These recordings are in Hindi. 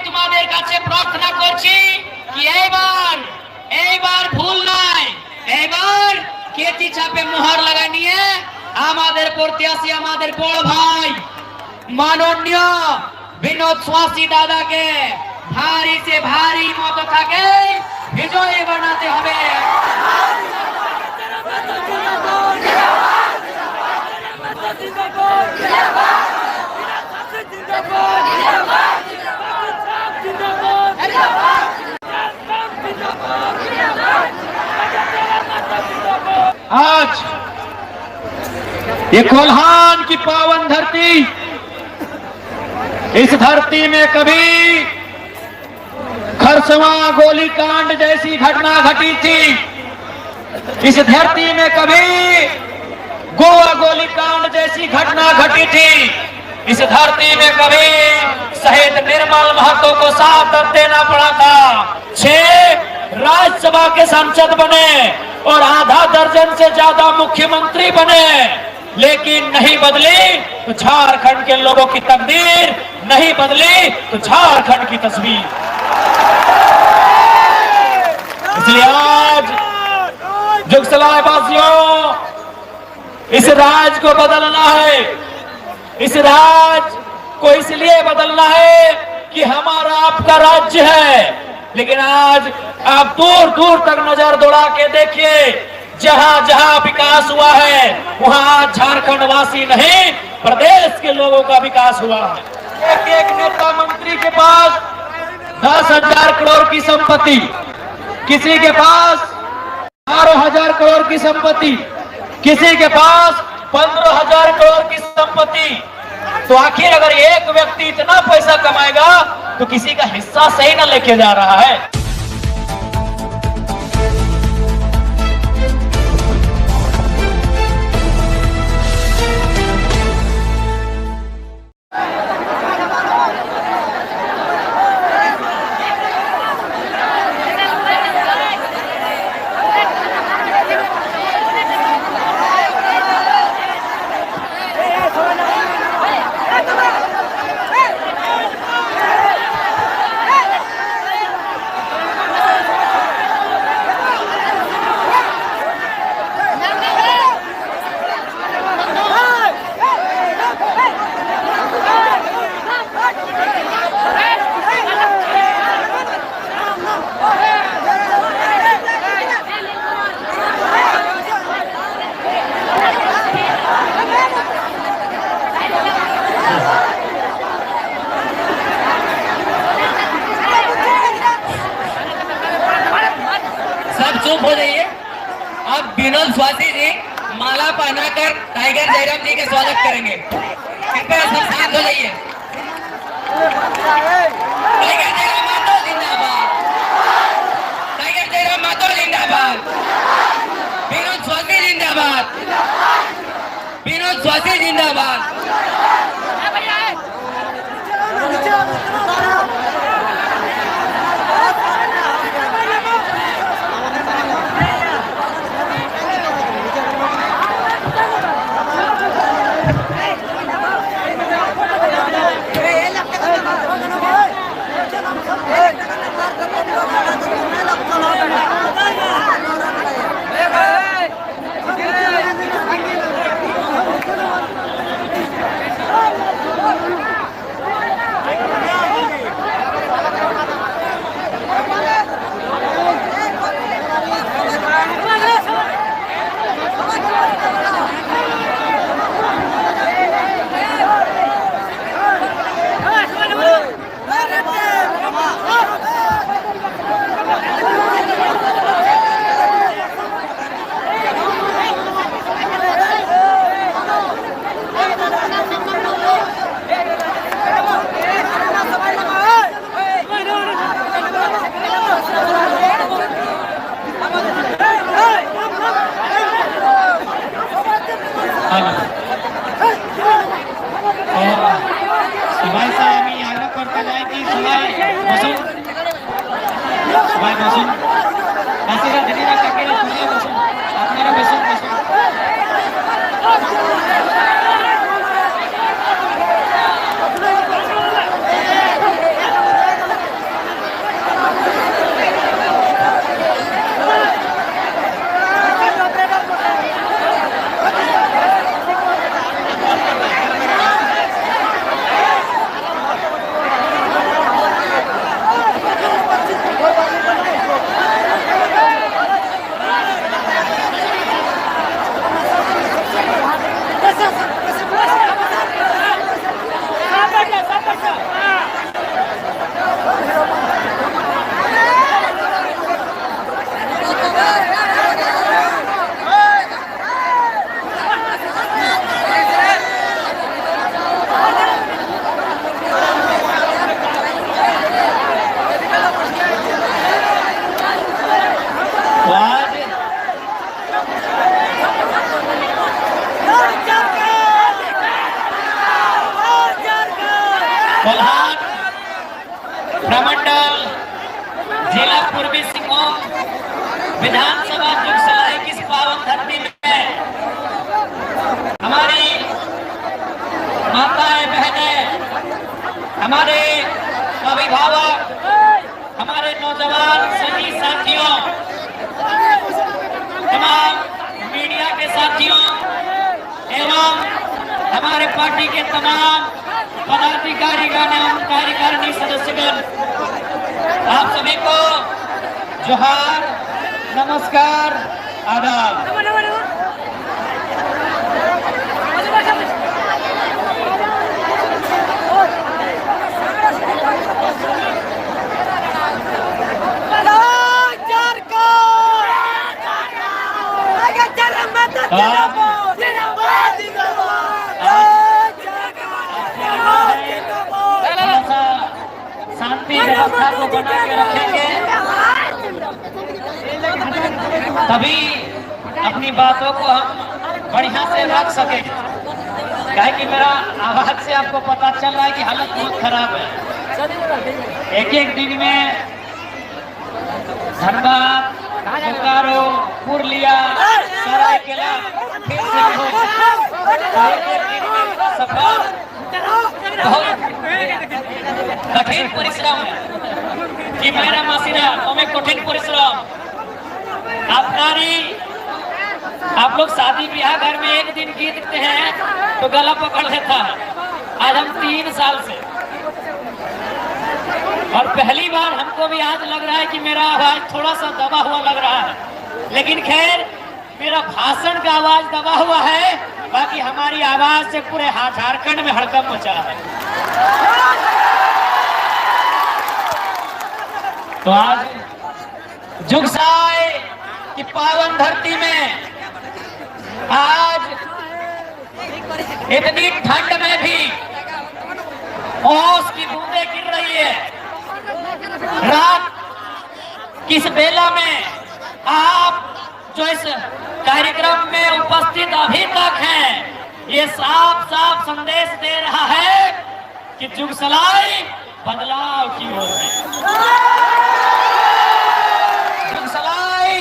তোমাদের কাছে প্রার্থনা করছি কি এইবার ভুল নয়, এইবার কেতি চাপে মোহর লাগা নিয়ে আমাদের প্রত্যাশী আমাদের বড় ভাই মাননীয় বিনোদ स्वासी দাদাকে ভারী সে ভারী মত থাকে বিজয়ী বানাতে হবে। आज ये कोल्हान की पावन धरती, इस धरती में कभी खरसवा गोलीकांड जैसी घटना घटी थी, इस धरती में कभी गोवा गोलीकांड जैसी घटना घटी थी, इस धरती में कभी शहीद निर्मल महतो को साथ देना पड़ा था। 6 राज्यसभा के सांसद बने और आधा दर्जन से ज्यादा मुख्यमंत्री बने, लेकिन नहीं बदली तो झारखंड के लोगों की तकदीर, नहीं बदली तो झारखंड की तस्वीर। इसलिए आज जुगसलाय वासियों, इस राज को बदलना है। इस राज को इसलिए बदलना है कि हमारा आपका राज्य है, लेकिन आज आप दूर दूर तक नजर दौड़ा के देखिए, जहां जहां विकास हुआ है वहां झारखंड वासी नहीं प्रदेश के लोगों का विकास हुआ है। एक एक नेता मंत्री के पास 10,000 करोड़ की संपत्ति, किसी के पास 12,000 करोड़ की संपत्ति, किसी के पास 15,000 करोड़ की संपत्ति। तो आखिर अगर एक व्यक्ति इतना पैसा कमाएगा तो किसी का हिस्सा सही न लेके जा रहा है। चुप हो जाइए। अब विनोद स्वासी जी माला पहनाकर टाइगर जयराम जी के स्वागत करेंगे। कृपया सब शांत हो जाइए। टाइगर जयराम मातो जिंदाबाद, टाइगर जयराम मातो जिंदाबाद, विनोद स्वासी जिंदाबाद, विनोद स्वासी जिंदाबाद। मंडल जिला पूर्वी सिंहभूम विधानसभा जुगसलाई की इस पावन धरती में हमारी माताएं बहनें, हमारे अभिभावक, हमारे नौजवान सभी साथियों, तमाम मीडिया के साथियों एवं हमारे पार्टी के तमाम पदाधिकारीगण एवं कार्यकारिणी सदस्यगण, आप सभी को जोहार, नमस्कार, आदाब। शांति व्यवस्था को बना के रखेंगे तभी अपनी बातों को हम बढ़िया से रख सके। क्या कि मेरा आवाज से आपको पता चल रहा है कि हालत बहुत खराब है। एक एक दिन में धनबाद, बोकारो, पुरलिया, सरायकेला फिर से एक एक दिन में मेरा सफर बहुत कठिन परिश्रम है कि मेरा मासीरा हमें कठिन परिश्रम। आप लोग शादी ब्याह घर में एक दिन गीतते हैं तो गला पकड़ लेता है। आज हम 3 साल से, और पहली बार हमको भी आज लग रहा है कि मेरा आवाज थोड़ा सा दबा हुआ लग रहा है, लेकिन खैर मेरा भाषण का आवाज दबा हुआ है, बाकी हमारी आवाज से पूरे झारखंड में हड़कंप मचा है। तो आज जुगसाई की पावन धरती में आज इतनी ठंड में भी ओस की बूंदें गिर रही है। रात किस बेला में आप जो इस कार्यक्रम में उपस्थित अभी तक हैं, ये साफ साफ संदेश दे रहा है कि जुगसलाई बदलाव की ओर है। जुगसलाई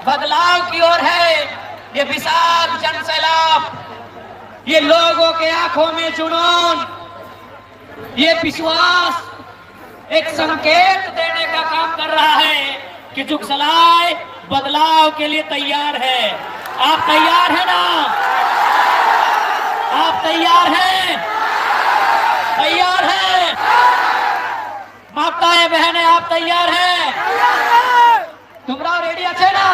बदलाव की ओर है। ये विशाल जनसैलाब, ये लोगों के आंखों में जुनून, ये विश्वास एक संकेत देने का काम कर रहा है कि जुगसलाई बदलाव के लिए तैयार है। आप तैयार हैं ना? आप तैयार हैं? तैयार हैं? माताएं बहनें, आप तैयार हैं? तुमरा रेडी अच्छे ना?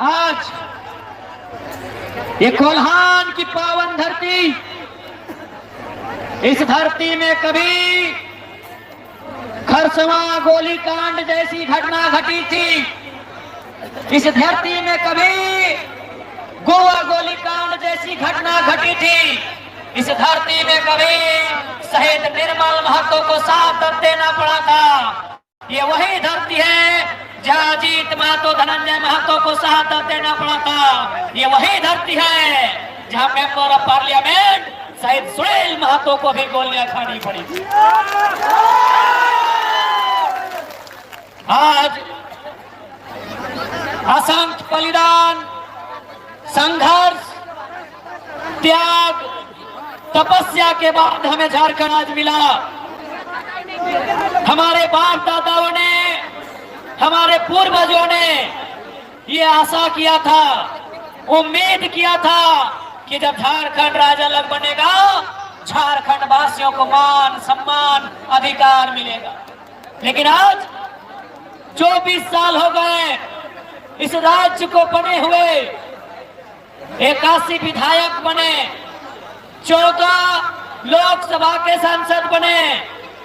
आज ये कोल्हान की पावन धरती, इस धरती में कभी खरसवां गोलीकांड जैसी घटना घटी थी। इस धरती में कभी गोवा गोलीकांड जैसी घटना घटी थी। इस धरती में कभी शहीद निर्मल महतो को साथ देना पड़ा था। ये वही धरती है जहाँ अजीत महतो, धनंजय महतो को साथ देना पड़ा था। ये वही धरती है जहाँ मेंबर ऑफ पार्लियामेंट शहीद सुनील महतो को भी गोलियां खानी पड़ी थी। आज असंख्य बलिदान, संघर्ष, त्याग, तपस्या के बाद हमें झारखंड आज मिला। हमारे बाप दादाओं ने, हमारे पूर्वजों ने ये आशा किया था, उम्मीद किया था कि जब झारखंड राज्य अलग बनेगा, झारखंड वासियों को मान, सम्मान, अधिकार मिलेगा। लेकिन आज 24 साल हो गए इस राज्य को बने हुए, 81 विधायक बने, 14 लोकसभा के सांसद बने,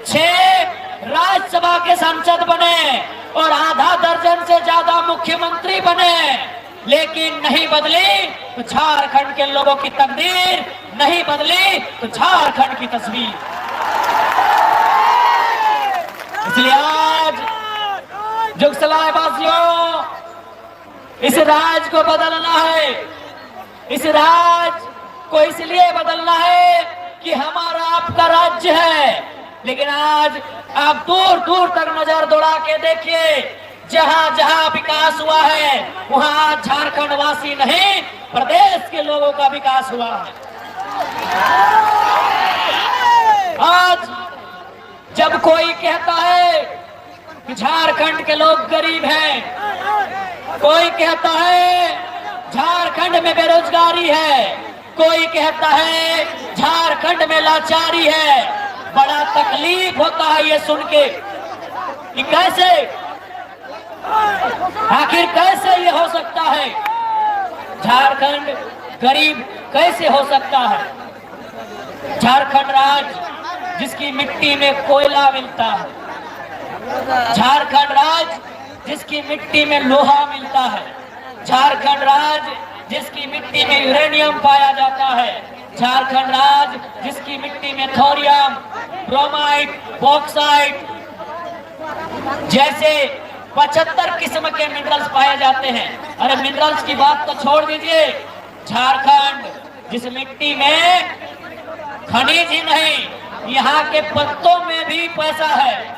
6 राज्यसभा के सांसद बने और आधा दर्जन से ज्यादा मुख्यमंत्री बने, लेकिन नहीं बदली तो झारखंड के लोगों की तकदीर, नहीं बदली तो झारखंड की तस्वीर। इसलिए आज जुगसलाई वासियों, इस राज को बदलना है। इस राज को इसलिए बदलना है कि हमारा आपका राज्य है, लेकिन आज आप दूर दूर तक नजर दौड़ा के देखिए, जहां जहां विकास हुआ है वहां झारखंड वासी नहीं, प्रदेश के लोगों का विकास हुआ है। आज जब कोई कहता है कि झारखंड के लोग गरीब हैं, कोई कहता है झारखंड में बेरोजगारी है, कोई कहता है झारखंड में लाचारी है, बड़ा तकलीफ होता है ये सुन के कि कैसे, आखिर कैसे ये हो सकता है, झारखंड गरीब कैसे हो सकता है। झारखंड राज्य जिसकी मिट्टी में कोयला मिलता है, झारखंड राज्य जिसकी मिट्टी में लोहा मिलता है, झारखंड राज्य जिसकी मिट्टी में यूरेनियम पाया जाता है, झारखंड राज्य जिसकी मिट्टी में थोरियम, ब्रोमाइट, बॉक्साइट जैसे 75 किस्म के मिनरल्स पाए जाते हैं। अरे मिनरल्स की बात तो छोड़ दीजिए, झारखंड जिस मिट्टी में खनिज ही नहीं, यहाँ के पत्तों में भी पैसा है।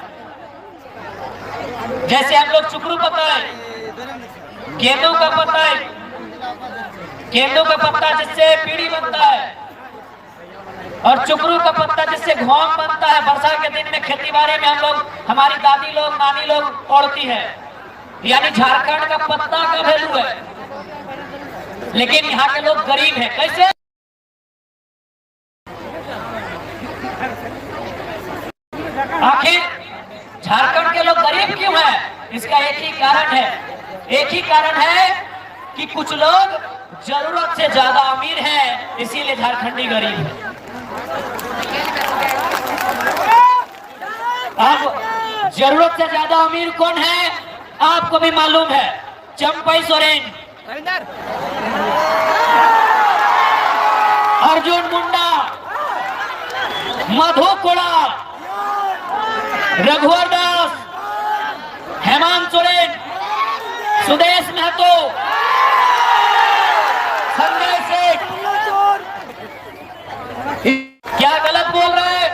जैसे हम लोग चुकरू पता है, केंदू का पत्ता है, केंदू का पत्ता जिससे पीढ़ी बनता है, और चुकरू का पत्ता जिससे घोंग बनता है। वर्षा के दिन में खेती बाड़ी में हम लोग, हमारी दादी लोग, नानी लोग ओढ़ती है। यानी झारखंड का पत्ता का वैल्यू है, लेकिन यहाँ के लोग गरीब हैं। कैसे? आखिर झारखंड के लोग गरीब क्यों हैं? इसका एक ही कारण है, एक ही कारण है कि कुछ लोग जरूरत से ज्यादा अमीर हैं, इसीलिए झारखंडी गरीब है। अब जरूरत से ज्यादा अमीर कौन है आपको भी मालूम है, चंपई सोरेन, अर्जुन मुंडा, मधु कोड़ा, रघुवर दास, हेमंत सोरेन, सुदेश महतो, संजय सेठ। क्या गलत बोल रहे हैं?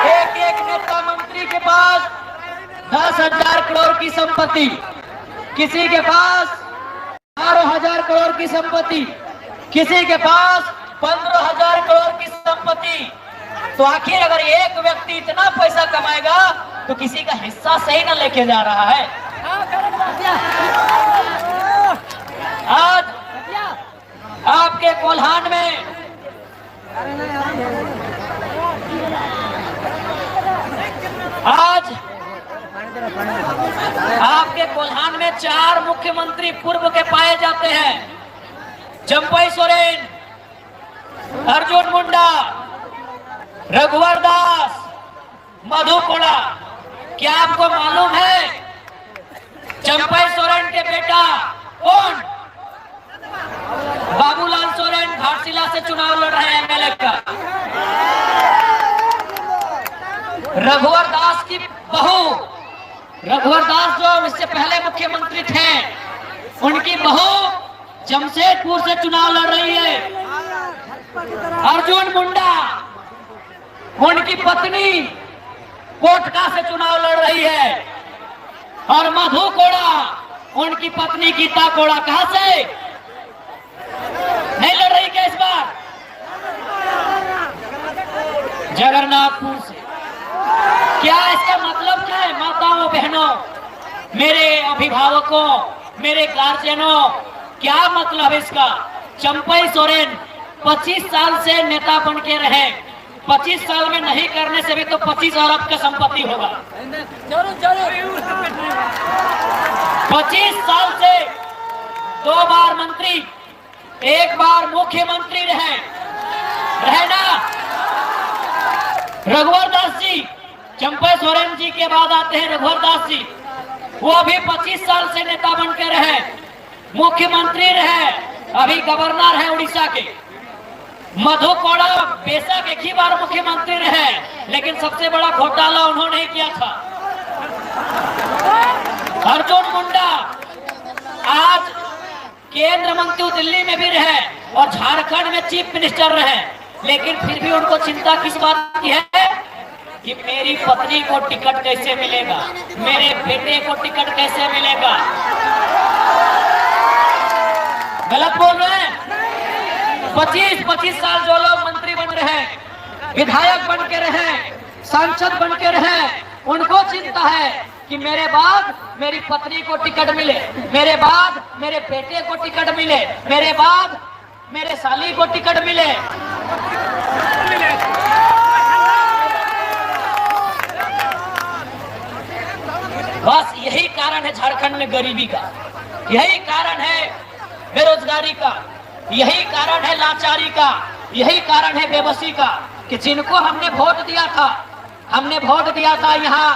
एक एक नेता मंत्री के पास 10,000 करोड़ की संपत्ति, किसी के पास 12,000 करोड़ की संपत्ति, किसी के पास 15,000 करोड़ की संपत्ति। तो आखिर अगर एक व्यक्ति इतना पैसा कमाएगा तो किसी का हिस्सा सही न लेके जा रहा है। आज आपके कोल्हान में में 4 मुख्यमंत्री पूर्व के पाए जाते हैं, चंपई सोरेन, अर्जुन मुंडा, रघुवर दास, मधु कोड़ा। क्या आपको मालूम है चंपई सोरेन के बेटा कौन? बाबूलाल सोरेन घाटशिला से चुनाव लड़ रहे हैं एमएलए का। रघुवर दास की बहू, रघुवर दास जो इससे पहले मुख्यमंत्री थे, उनकी बहू जमशेदपुर से चुनाव लड़ रही है। अर्जुन मुंडा, उनकी पत्नी कोटका से चुनाव लड़ रही है, और मधु कोड़ा, उनकी पत्नी गीता कोड़ा कहां से नहीं लड़ रही क्या इस बार? जगन्नाथपुर से। क्या इसका मतलब क्या है? माताओं, बहनों, मेरे अभिभावकों, मेरे गार्जियनों, क्या मतलब है इसका? चंपई सोरेन 25 साल से नेता बन के रहे, 25 साल में नहीं करने से भी तो 25 अरब का संपत्ति होगा। 25 साल से 2 बार मंत्री, 1 बार मुख्यमंत्री रहे ना। रघुवर दास जी, चंपई सोरेन जी के बाद आते हैं रघुवर दास जी, वो भी 25 साल से नेता बन के रहे, मुख्यमंत्री रहे, अभी गवर्नर है उड़ीसा के। मधु कोड़ा बेशक एक ही बार मुख्यमंत्री रहे, लेकिन सबसे बड़ा घोटाला उन्होंने ही किया था। अर्जुन मुंडा आज केंद्र मंत्री दिल्ली में भी रहे और झारखंड में चीफ मिनिस्टर रहे, लेकिन फिर भी उनको चिंता किस बात की है? कि मेरी पत्नी को टिकट कैसे मिलेगा, मेरे बेटे को टिकट कैसे मिलेगा। गलत बोल रहे हैं। 25-25 साल जो लोग मंत्री बन रहे हैं, विधायक बन के रहे, सांसद बन के रहे, उनको चिंता है कि मेरे बाद मेरी पत्नी को टिकट मिले, मेरे बाद मेरे बेटे को टिकट मिले, मेरे बाद मेरे साली को टिकट मिले। बस यही कारण है झारखंड में गरीबी का, यही कारण है बेरोजगारी का, यही कारण है लाचारी का, यही कारण है बेबसी का कि जिनको हमने वोट दिया था, हमने वोट दिया था यहाँ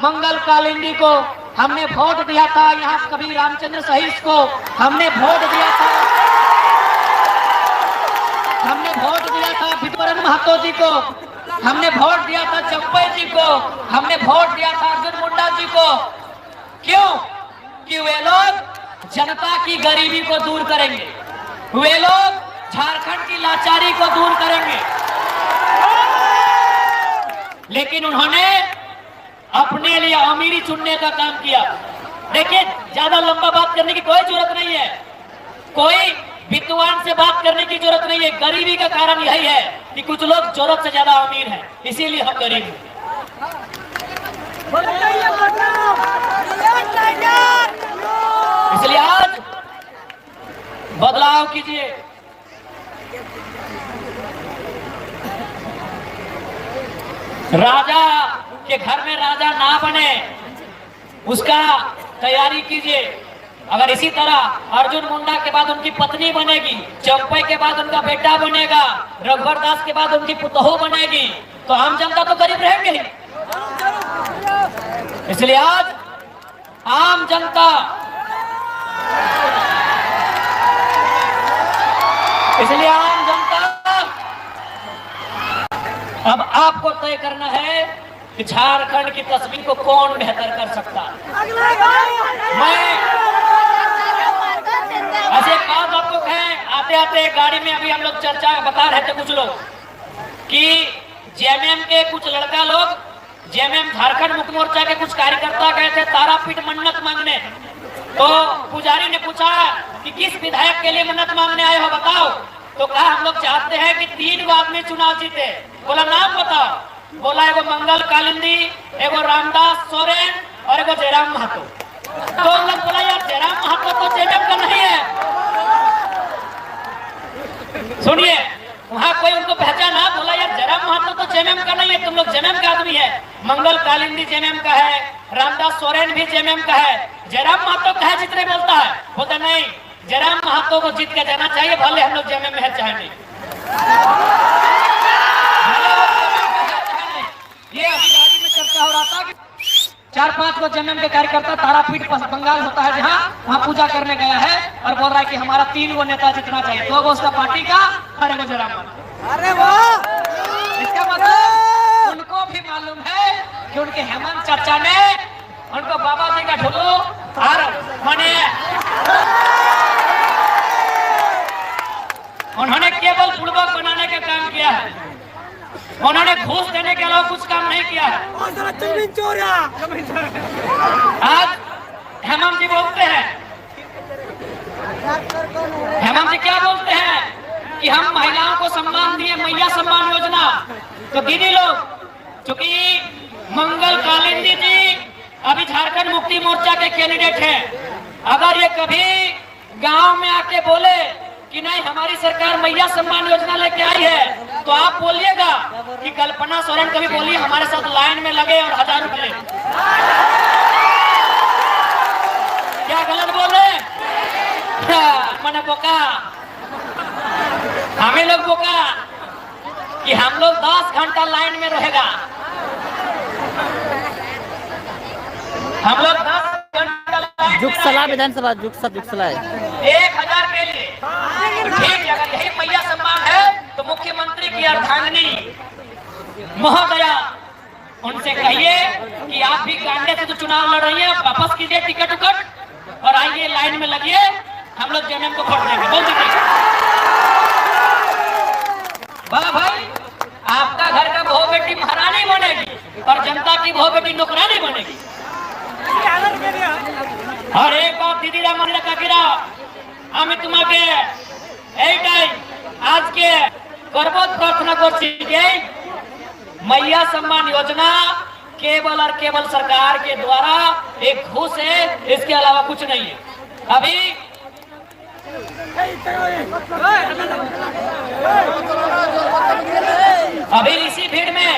मंगल कालिंदी को, हमने वोट दिया था यहाँ कबीर रामचंद्र सहीस को, हमने वोट दिया था, हमने वोट दिया था विद्वरन महतो जी को, हमने वोट दिया था चंपई जी को, हमने वोट दिया था अर्जुन मुंडा जी को। क्यों? कि वे लोग जनता की गरीबी को दूर करेंगे, वे लोग झारखंड की लाचारी को दूर करेंगे। लेकिन उन्होंने अपने लिए अमीरी चुनने का काम किया। देखिए, ज्यादा लंबा बात करने की कोई जरूरत नहीं है, कोई विद्वान से बात करने की जरूरत नहीं है। गरीबी का कारण यही है कि कुछ लोग जरूरत से ज्यादा अमीर हैं, इसीलिए हम गरीब हैं। इसलिए आज बदलाव कीजिए। राजा के घर में राजा ना बने, उसका तैयारी कीजिए। अगर इसी तरह अर्जुन मुंडा के बाद उनकी पत्नी बनेगी, चंपई के बाद उनका बेटा बनेगा, रघुवर दास के बाद उनकी पुतोहू बनेगी, तो आम जनता तो गरीब रहेंगे ही। इसलिए आज आम जनता, इसलिए आम जनता, अब आपको तय करना है कि झारखंड की तस्वीर को कौन बेहतर कर सकता है। मैं ऐसे बात आपको कहें, आते आते गाड़ी में अभी हम लोग चर्चा बता रहे थे कुछ लोग कि जेएमएम के कुछ लड़का लोग, जेएमएम झारखंड मुक्ति मोर्चा के कुछ कार्यकर्ता गए थे तारापीठ मन्नत मांगने। तो पुजारी ने पूछा कि किस विधायक के लिए मन्नत मांगने आए हो, बताओ। तो कहा हम लोग चाहते हैं कि 3 आदमी चुनाव जीते। बोला नाम बताओ। बोला एगो मंगल कालिंदी, एगो रामदास सोरेन और एगो जयराम महतो। तो हम लोग बोला यार जयराम महतो तो जेएमएम का नहीं है। सुनिए, वहां कोई उनको पहचाना, बोला यार जयराम महतो तो जेएमएम का नहीं है, तुम लोग जेएमएम का आदमी है। मंगल कालिंदी जेएमएम का है, रामदास सोरेन भी जेएमएम का है, जयराम महतो का है जितने बोलता है। बोलता नहीं, जयराम महतो को जीत के जाना चाहिए, भले हम लोग जेएमएम में है चाहे नहीं। ये अभी गाड़ी में चर्चा हो रहा था कि 4-5 को जेएमएम के कार्यकर्ता तारापीठ बंगाल होता है जहाँ, वहाँ पूजा करने गया है और बोल रहा है कि हमारा 3 गो नेता जितना चाहिए, 2 गो उसका पार्टी का और 1 गो जयराम महतो। अरे वाह! इसका मतलब उनको भी मालूम है कि उनके हेमंत चाचा ने उनको बाबा जी का ढोलो और माने उन्होंने केवल पूर्वक बनाने का काम किया है, उन्होंने घूस देने के अलावा कुछ काम नहीं किया है। आज हेमंत जी बोलते हैं, हेमंत जी क्या बोलते हैं कि हम महिलाओं को सम्मान दिए, मैया सम्मान योजना। तो दीदी लोग, चूंकि मंगल कालिंदी जी अभी झारखंड मुक्ति मोर्चा के कैंडिडेट हैं, अगर ये कभी गांव में आके बोले कि नहीं हमारी सरकार मैया सम्मान योजना लेके आई है, तो आप बोलिएगा कि कल्पना सोरेन कभी बोली हमारे साथ लाइन में लगे और 1000 रुपए। क्या गलत बोल रहे? मैंने बोका, हमें लोग बोका कि हम लोग 10 घंटा लाइन में रहेगा, हम लोग 10 घंटा जुगसला विधानसभा जुगसला है 1000 के लिए। ठीक, अगर यही मैया सम्मान है तो मुख्यमंत्री की अर्धांगिनी महोदया, उनसे कहिए कि आप भी कांग्रेस से तो चुनाव लड़ रही हैं, वापस कीजिए टिकट उकट और आइए लाइन में लगिए, हम लोग जेएमएम को वोट देंगे। बोल दीजिए वाह भाई, आपका घर का बहू बेटी महारानी बनेगी और जनता की बहू बेटी नौकरानी बनेगी। और एक बात दीदी रामानी काकीरा আমি তোমাকে এইটাই আজকে করবত प्रार्थना করছি যে मैया सम्मान योजना केवल और केवल सरकार के द्वारा एक घूस है, इसके अलावा कुछ नहीं है। अभी इसी भीड़ में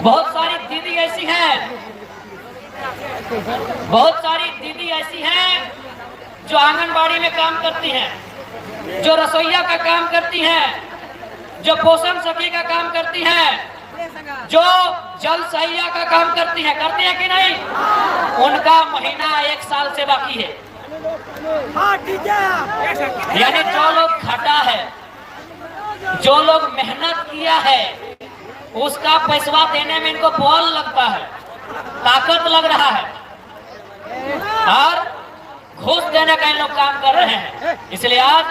बहुत सारी दीदी ऐसी हैं, बहुत सारी दीदी ऐसी हैं जो आंगनबाड़ी में काम करती हैं, जो रसोईया का काम करती हैं, जो पोषण सखी का काम करती हैं, जो जल सहिया का काम करती हैं कि नहीं? उनका महीना 1 साल से बाकी है। यानी जो लोग खटा है, जो लोग मेहनत किया है, उसका पैसा देने में इनको बल लगता है, ताकत लग रहा है, और घूस देने का इन लोग काम कर रहे हैं। इसलिए आज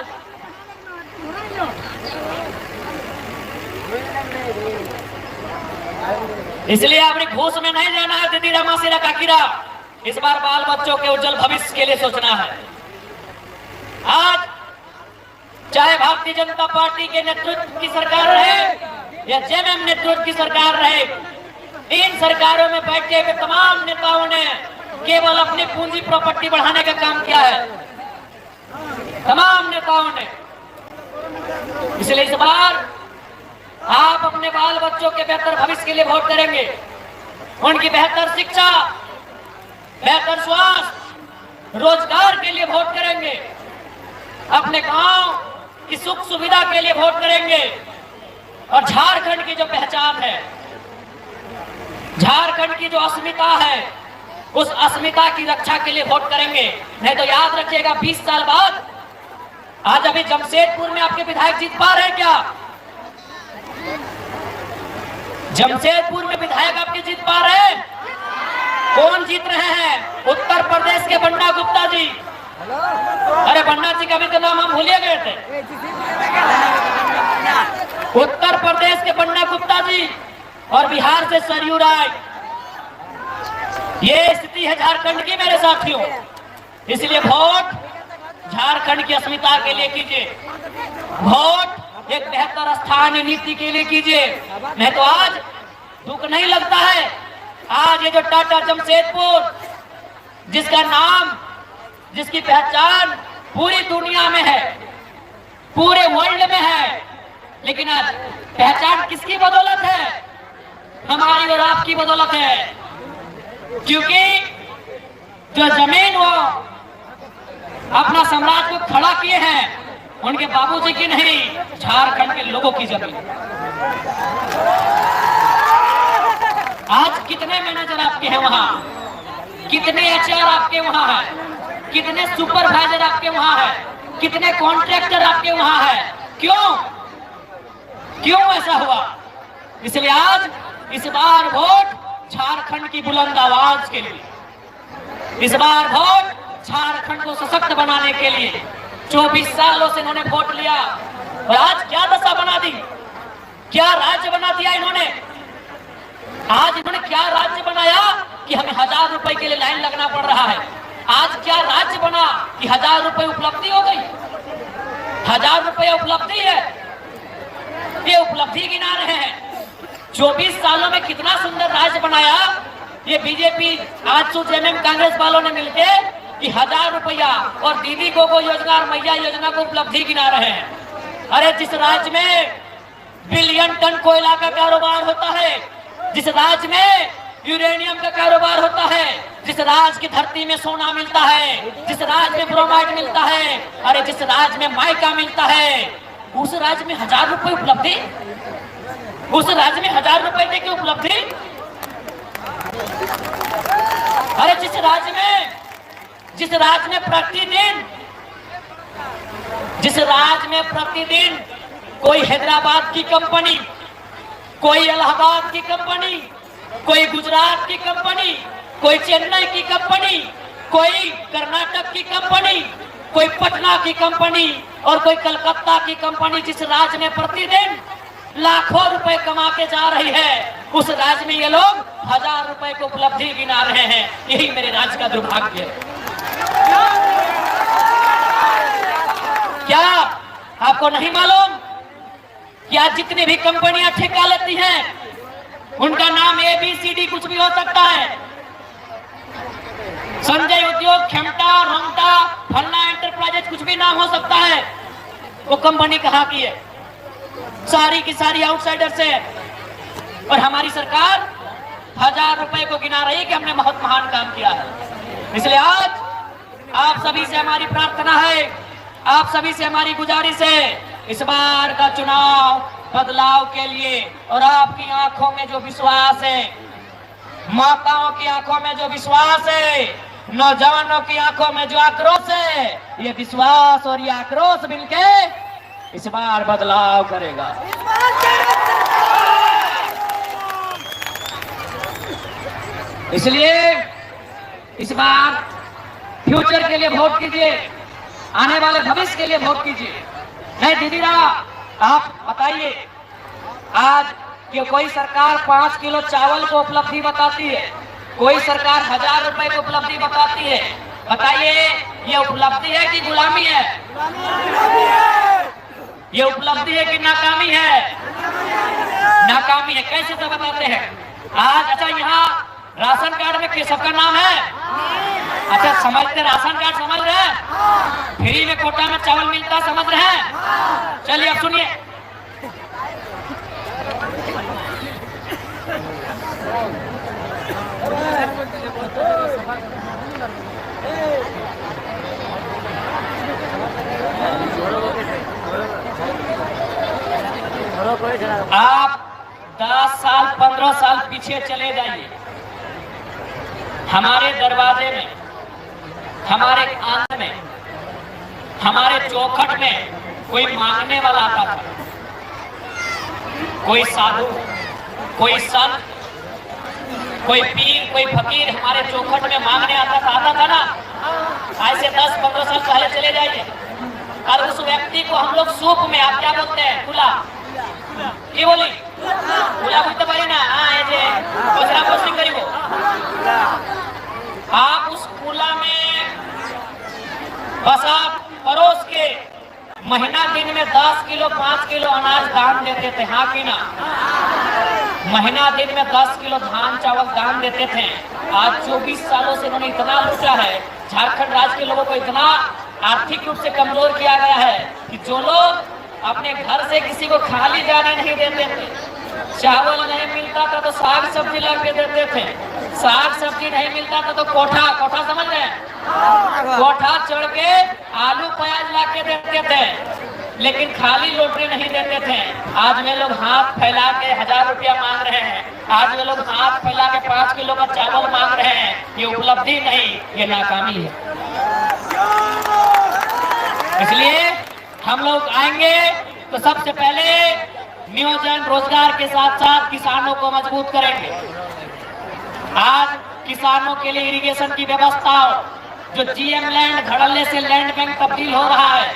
अपनी घूस में नहीं जाना है दीदी रामासीरा काकीरा। इस बार बाल बच्चों के उज्जवल भविष्य के लिए सोचना है। आज चाहे भारतीय जनता पार्टी के नेतृत्व की सरकार रहे या जेएमएम नेतृत्व की सरकार रहे, इन सरकारों में बैठे हुए तमाम नेताओं ने केवल अपनी पूंजी प्रॉपर्टी बढ़ाने का काम किया है, तमाम नेताओं ने। इसलिए इस बार आप अपने बाल बच्चों के बेहतर भविष्य के लिए वोट करेंगे, उनकी बेहतर शिक्षा, बेहतर स्वास्थ्य, रोजगार के लिए वोट करेंगे, अपने गांव की सुख सुविधा के लिए वोट करेंगे, और झारखंड की जो पहचान है, झारखंड की जो अस्मिता है, उस अस्मिता की रक्षा के लिए वोट करेंगे। नहीं तो याद रखिएगा 20 साल बाद, आज अभी जमशेदपुर में आपके विधायक जीत पा रहे हैं क्या? जमशेदपुर में विधायक आपके जीत पा रहे हैं? कौन जीत रहे हैं? उत्तर प्रदेश के बन्ना गुप्ता जी। अरे बन्ना जी का भी तो नाम हम भूलिए गए थे। उत्तर प्रदेश के बन्ना गुप्ता जी और बिहार से सरयू राय। ये स्थिति है झारखंड की मेरे साथियों। इसलिए वोट झारखंड की अस्मिता के लिए कीजिए, वोट एक बेहतर स्थानीय नीति के लिए कीजिए। नहीं तो आज दुख नहीं लगता है। आज ये जो टाटा जमशेदपुर, जिसका नाम, जिसकी पहचान पूरी दुनिया में है, पूरे वर्ल्ड में है, लेकिन आज पहचान किसकी बदौलत है? हमारी और आपकी बदौलत है। क्योंकि जो जमीन वो अपना साम्राज्य को खड़ा किए हैं, उनके बाबूजी की नहीं, झारखंड के लोगों की जमीन। आज कितने मैनेजर आपके हैं वहां, कितने एचआर आपके वहां है, कितने सुपरवाइजर आपके वहां है, कितने कॉन्ट्रैक्टर आपके वहां है? क्यों ऐसा हुआ? इसलिए आज इस बार वोट झारखंड की बुलंद आवाज के लिए, इस बार वोट झारखंड को सशक्त बनाने के लिए। 24 सालों से इन्होंने वोट लिया और आज क्या दशा बना दी, क्या राज्य बना दिया इन्होंने। आज इन्होंने क्या राज्य बनाया कि हमें 1000 रुपए के लिए लाइन लगना पड़ रहा है। आज क्या राज्य बना कि 1000 रुपए उपलब्धि हो गई, 1000 रुपए उपलब्धि है। ये उपलब्धि गिना रहे हैं। 24 सालों में कितना सुंदर राज्य बनाया ये बीजेपी, आजसू, जेएमएम, कांग्रेस वालों ने मिलकर कि 1000 रुपया और दीदी को योजना और मैया योजना को उपलब्धि गिना रहे हैं। अरे जिस राज्य में बिलियन टन कोयला का कारोबार होता है, जिस राज्य में यूरेनियम का कारोबार होता है, जिस राज्य की धरती में सोना मिलता है, जिस राज्य में ब्रोमाइड मिलता है, अरे जिस राज्य में माइका मिलता है, उस राज्य में 1000 रुपए उपलब्धि, उस राज्य में 1000 रुपए देके उपलब्धि। अरे जिस राज्य में प्रतिदिन कोई हैदराबाद की कंपनी, कोई इलाहाबाद की कंपनी, कोई गुजरात की कंपनी, कोई चेन्नई की कंपनी, कोई कर्नाटक की कंपनी, कोई पटना की कंपनी और कोई कलकत्ता की कंपनी, जिस राज्य में प्रतिदिन लाखों रुपए कमा के जा रही है, उस राज्य में ये लोग 1000 रुपए को उपलब्धि गिना रहे हैं। यही मेरे राज्य का दुर्भाग्य है। क्या आपको नहीं मालूम कि आज जितनी भी कंपनियां ठेका लेती हैं उनका नाम ABCD कुछ भी हो सकता है। संजय उद्योग, खेमटा, रोमटा, फलना एंटरप्राइजेज कुछ भी नाम हो सकता है। वो कंपनी कहाँ की है? सारी की सारी आउटसाइडर से। और हमारी सरकार 1000 रुपए को गिना रही है कि हमने बहुत महान काम किया है। इसलिए आज आप सभी से हमारी प्रार्थना है, आप सभी से हमारी गुजारिश है, इस बार का चुनाव बदलाव के लिए और आपकी आंखों में जो विश्वास है, माताओं की आंखों में जो विश्वास है, नौजवानों की आंखों में जो आक्रोश है, ये विश्वास और ये आक्रोश मिलके इस बार बदलाव करेगा। इसलिए इस बार फ्यूचर के लिए वोट कीजिए, आने वाले भविष्य के लिए वोट कीजिए। नहीं दीदी आप बताइए, आज कि कोई सरकार 5 किलो चावल को उपलब्धि बताती है, कोई सरकार 1000 रुपए को उपलब्धि बताती है। बताइए ये उपलब्धि है कि गुलामी है? ये उपलब्धि है कि नाकामी है? नाकामी है। कैसे तो बताते हैं आज। अच्छा, यहाँ राशन कार्ड में सबका नाम है? अच्छा, समझते राशन कार्ड समझ रहे हैं? फ्री में कोटा में चावल मिलता, समझ रहे हैं? चलिए अब सुनिए। आप 10 साल 15 साल पीछे चले जाइए, हमारे दरवाजे में, हमारे आंगन में, हमारे चौखट में कोई मांगने वाला आता था, कोई साधु, कोई संत, कोई पीर, कोई फकीर हमारे चौखट में मांगने आता था ना। ऐसे 10-15 साल पहले चले जाइए और उस व्यक्ति को हम लोग सूप में, आप क्या बोलते हैं, खुला की बोली खुला बोलते पारी ना। दूसरा क्वेश्चन करी वो, आप उस खुला में बस आप परोस के महीना दिन में 10 किलो 5 किलो अनाज दान देते थे, हाँ कि ना? महीना दिन में 10 किलो धान चावल दान देते थे। आज 24 सालों से उन्होंने इतना लूटा है, झारखंड राज्य के लोगों को इतना आर्थिक रूप से कमजोर किया गया है कि जो लोग अपने घर से किसी को खाली जाने नहीं देते थे, चावल नहीं मिलता था तो साग सब्जी ला के देते थे, साग सब्जी नहीं मिलता था तो कोठा समझ रहे हैं, कोठा चढ़ के आलू प्याज ला के देते थे, लेकिन खाली लोटरी नहीं देते थे। आज वे लोग हाथ फैला के 1000 रुपया मांग रहे हैं, आज वे लोग हाथ फैला के 5 किलो का चावल मांग रहे हैं। ये उपलब्धि नहीं, ये नाकामी है। इसलिए हम लोग आएंगे तो सबसे पहले नियोजन रोजगार के साथ साथ किसानों को मजबूत करेंगे। आज किसानों के लिए इरिगेशन की व्यवस्था हो, जो GM लैंड धड़ल्ले से लैंड बैंक तब्दील हो रहा है,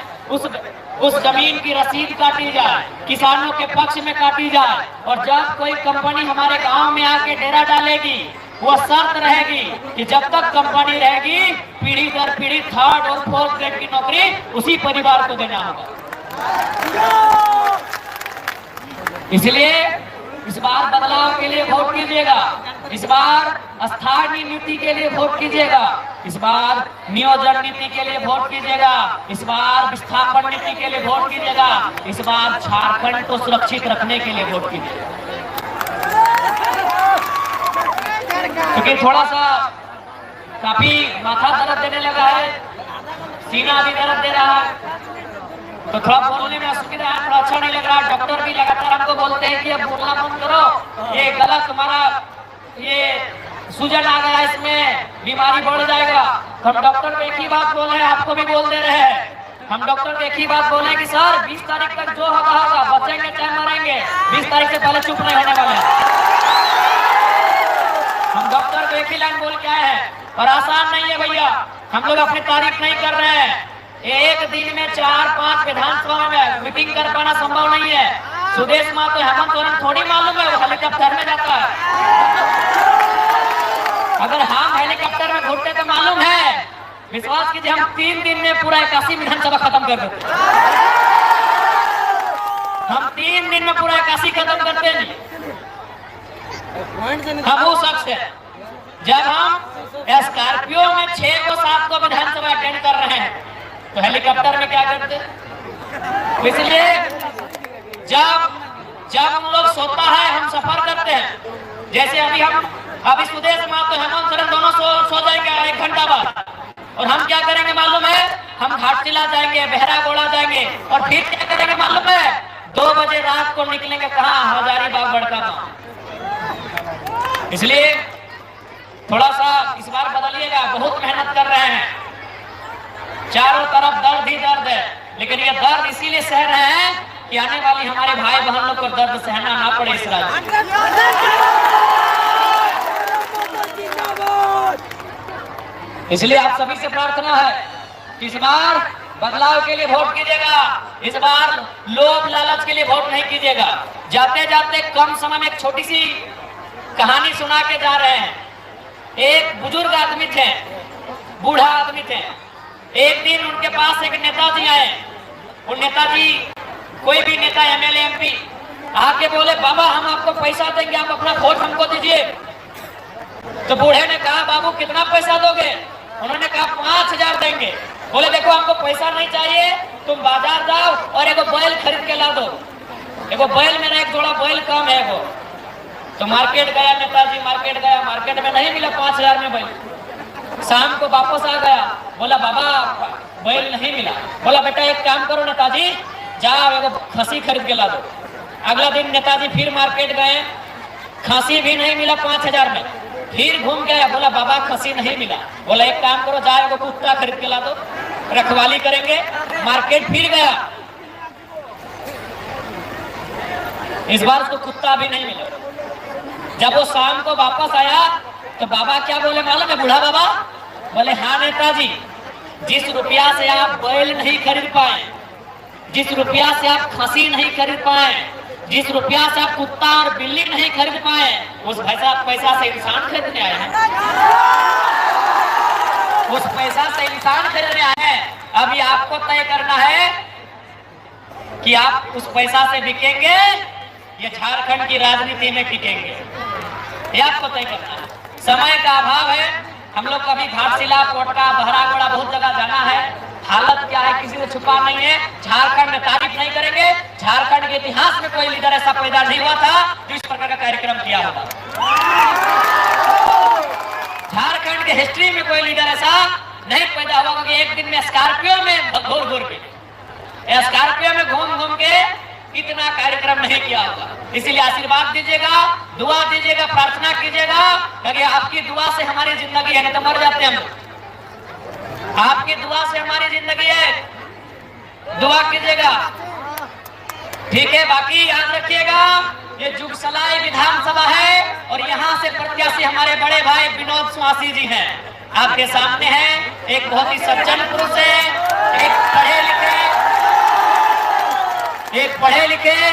उस जमीन की रसीद काटी जाए, किसानों के पक्ष में काटी जाए। और जब कोई कंपनी हमारे गांव में आके डेरा डालेगी, वो शर्त रहेगी कि जब तक कंपनी रहेगी पीढ़ी दर पीढ़ी 3rd और 4th ग्रेड की नौकरी उसी परिवार को देना होगा। इसलिए इस बार बदलाव के लिए वोट कीजिएगा, इस बार स्थानीय नीति के लिए वोट कीजिएगा, इस बार नियोजन नीति के लिए वोट कीजिएगा, इस बार विस्थापन नीति के लिए वोट कीजिएगा, इस बार झारखंड को सुरक्षित रखने के लिए वोट कीजिएगा। क्योंकि थोड़ा सा काफी माथा दर्द देने लगा है, सीना भी दर्द दे रहा है, तो थोड़ा बोलने में असुविधा है, थोड़ा अच्छा नहीं लग रहा। डॉक्टर भी लगातार हमको बोलते हैं कि अब बोलना बंद करो, ये गलत, हमारा ये सूजन आ गया, इसमें बीमारी बढ़ जाएगा। हम डॉक्टर को एक ही बात बोल रहे हैं, आपको भी बोल दे रहे हैं। हम डॉक्टर को एक ही बात बोल रहे हैं कि सर 20 तारीख तक जो होगा बचेंगे चाहे मरेंगे, 20 तारीख से पहले चुप नहीं होने वाले। हम डॉक्टर को एक ही लाइन बोल के आए हैं, और आसान नहीं है भैया, हम लोग अपनी तारीफ नहीं कर रहे हैं। एक दिन में 4-5 विधानसभा में मीटिंग कर पाना संभव नहीं है। सुदेश महतो हेमंत सोरेन थोड़ी मालूम है वो हेलीकॉप्टर में जाता है। अगर हम हेलीकॉप्टर में घूमते तो मालूम है, विश्वास कीजिए हम 3 दिन में पूरा 81 विधानसभा खत्म कर देते। हम 3 दिन में पूरा 81 खत्म करते नहीं। हम वो शख्स है जब हम स्कॉर्पियो में 6 को 7 को विधानसभा अटेंड कर रहे हैं तो हेलीकॉप्टर में क्या करते। इसलिए जब हम लोग सोता है हम सफर करते हैं। जैसे अभी सुदेश महतो हेमंत सोरेन दोनों सो जाएंगे 1 घंटा बाद, और हम क्या करेंगे मालूम है, हम घाटशिला जाएंगे, बहरागोड़ा जाएंगे, और फिर क्या करेंगे मालूम है, 2 बजे रात को निकलेंगे कहाँ, हजारीबाग बड़का गांव। इसलिए थोड़ा सा इस बार बदलिएगा, बहुत मेहनत कर रहे हैं, चारों तरफ दर्द ही दर्द है, लेकिन ये दर्द इसीलिए सह रहे हैं कि आने वाली हमारे भाई बहनों को दर्द सहना ना पड़े इस राज्य में। इसलिए आप सभी से प्रार्थना है कि इस बार बदलाव के लिए वोट कीजिएगा, इस बार लोभ लालच के लिए वोट नहीं कीजिएगा। जाते जाते कम समय में एक छोटी सी कहानी सुना के जा रहे हैं। एक बुजुर्ग आदमी थे, बूढ़ा आदमी थे। एक दिन उनके पास एक नेताजी आए। वो नेताजी कोई भी नेता एमएलए एमपी आके बोले, बाबा हम आपको पैसा देंगे, आप अपना वोट हमको दीजिए। तो बूढ़े ने कहा, बाबू कितना पैसा दोगे? उन्होंने कहा 5000 देंगे। बोले देखो हमको पैसा नहीं चाहिए, तुम बाजार जाओ और एगो बैल खरीद के ला दो। एगो बैल, मेरा एक जोड़ा बैल कम है वो। तो मार्केट गया नेताजी, मार्केट गया, मार्केट में नहीं मिला 5000 में बैल। शाम को वापस आ गया, बोला बाबा बैल नहीं मिला। बोला बेटा एक काम करो नेताजी, जाओ एगो खसी खरीद के ला दो। अगला दिन नेताजी फिर मार्केट गए, खसी भी नहीं मिला 5000 में। फिर घूम गया, बोला बाबा खसी नहीं मिला। बोला एक काम करो, जाओ एगो कुत्ता खरीद के ला दो, रखवाली करेंगे। मार्केट फिर गया, इस बार उसको कुत्ता भी नहीं मिला। जब वो शाम को वापस आया तो बाबा क्या बोले मालूम है, बूढ़ा बाबा बोले, हाँ नेताजी, जिस रुपया से आप बैल नहीं खरीद पाए, जिस रुपया से आप खसी नहीं खरीद पाए, जिस रुपया से आप कुत्ता और बिल्ली नहीं खरीद पाए, उस पैसा से इंसान खरीदने आए हैं। उस पैसा से इंसान खरीदने आए हैं। अभी आपको तय करना है कि आप उस पैसा से बिकेंगे या झारखंड की राजनीति में टिकेंगे, ये आपको तय करना है। समय का अभाव है, हम लोग कभी घाटशिला, कोटका, बहरागोड़ा बहुत जगह जाना है। हालत क्या है किसी से छुपा नहीं है। झारखंड में तारीफ नहीं करेंगे, झारखंड के इतिहास में कोई लीडर ऐसा पैदा नहीं हुआ था जो इस प्रकार का कार्यक्रम किया होगा। झारखंड के हिस्ट्री में कोई लीडर ऐसा नहीं पैदा हुआ कि एक दिन में स्कॉर्पियो में घूर के, स्कॉर्पियो में घूम के इतना कार्यक्रम नहीं किया होगा। इसीलिए आशीर्वाद दीजिएगा, दुआ दीजिएगा, प्रार्थना कीजिएगा, क्योंकि आपकी दुआ से हमारी जिंदगी है, नहीं तो मर जाते हम। आपकी दुआ से हमारी जिंदगी है, दुआ कीजिएगा, ठीक है। बाकी याद रखिएगा ये जुगसलाई विधानसभा है और यहाँ से प्रत्याशी हमारे बड़े भाई विनोद स्वासी जी हैं। आपके सामने हैं, एक बहुत ही सज्जन पुरुष है, एक पढ़े लिखे,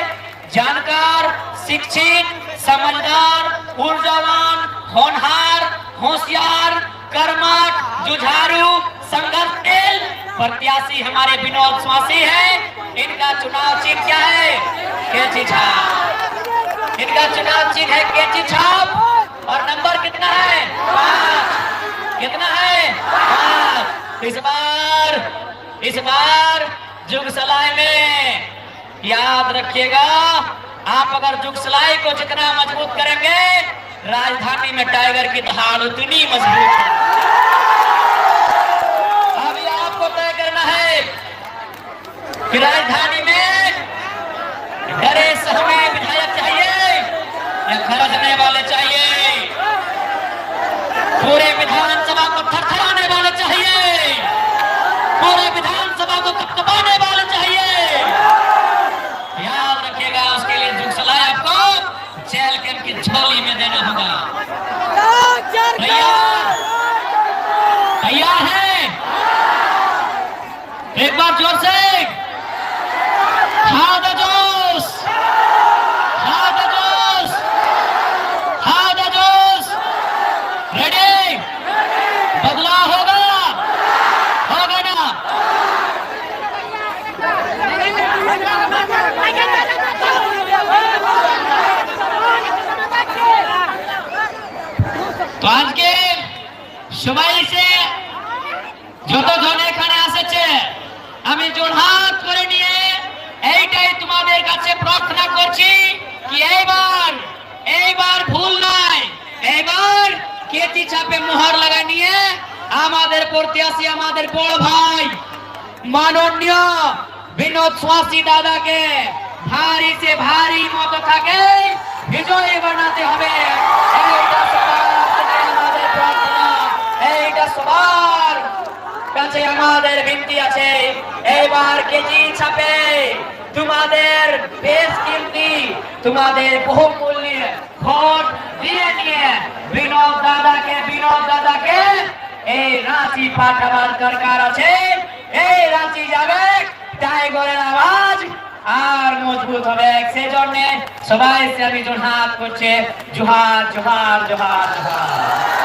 जानकार, शिक्षित, समझदार, ऊर्जावान, होनहार, होशियार, कर्मठ, जुझारू, संघर्षशील प्रत्याशी हमारे विनोद स्वासी हैं। इनका चुनाव चिन्ह क्या है? कैंची छाप। इनका चुनाव चिन्ह है कैंची छाप और नंबर कितना है? 5। कितना है? 5। इस बार जुगसलाई में याद रखिएगा, आप अगर जुगसलाई को जितना मजबूत करेंगे, राजधानी में टाइगर की दहाड़ उतनी मजबूत है। अभी आपको तय करना है कि राजधानी में डरे सहमे विधायक चाहिए या खरचने वाले चाहिए? पूरे विधानसभा को थरथराने वाले चाहिए? पूरे विधानसभा को कपकपाने वाले चाहिए? याद रखिएगा, उसके लिए जुगसलाई आपको जेल के की झोली में देना होगा। तैयार है? एक बार जोर से जोश। তো আজকে সবাই এসে যতজন এখানে আসেছে আমি জোড়হাত করে নিয়ে এইটাই তোমাদের কাছে প্রার্থনা করছি কি এইবার ভুল নয়, এইবার কেতি ছাপে মোহর লাগা নিয়ে আমাদের প্রত্যাশী আমাদের বড় ভাই মাননীয় বিনোদ সোয়াসী দাদাকে ভারী সে ভারী মত থাকে বিজয়ী বানাতে হবে। এইটা সবার কাছে আমাদের প্রার্থনা, এইটা সবার কাছে আমাদের বিনতি আছে। এইবার কেজি ছাপে তোমাদের বেশ কিমতি তোমাদের বহুমূল্যে ভোট দিয়ে নিয়ে বিনোদ দাদাকে এই রাঁচি পাঠাবার দরকার আছে। এই রাঁচি যাবে টাইগরের আওয়াজ আর মজবুত হবে। সেজন্য সবাই সে আমি জোড়হাত করছে জোহার জোহার জোহার জোহার।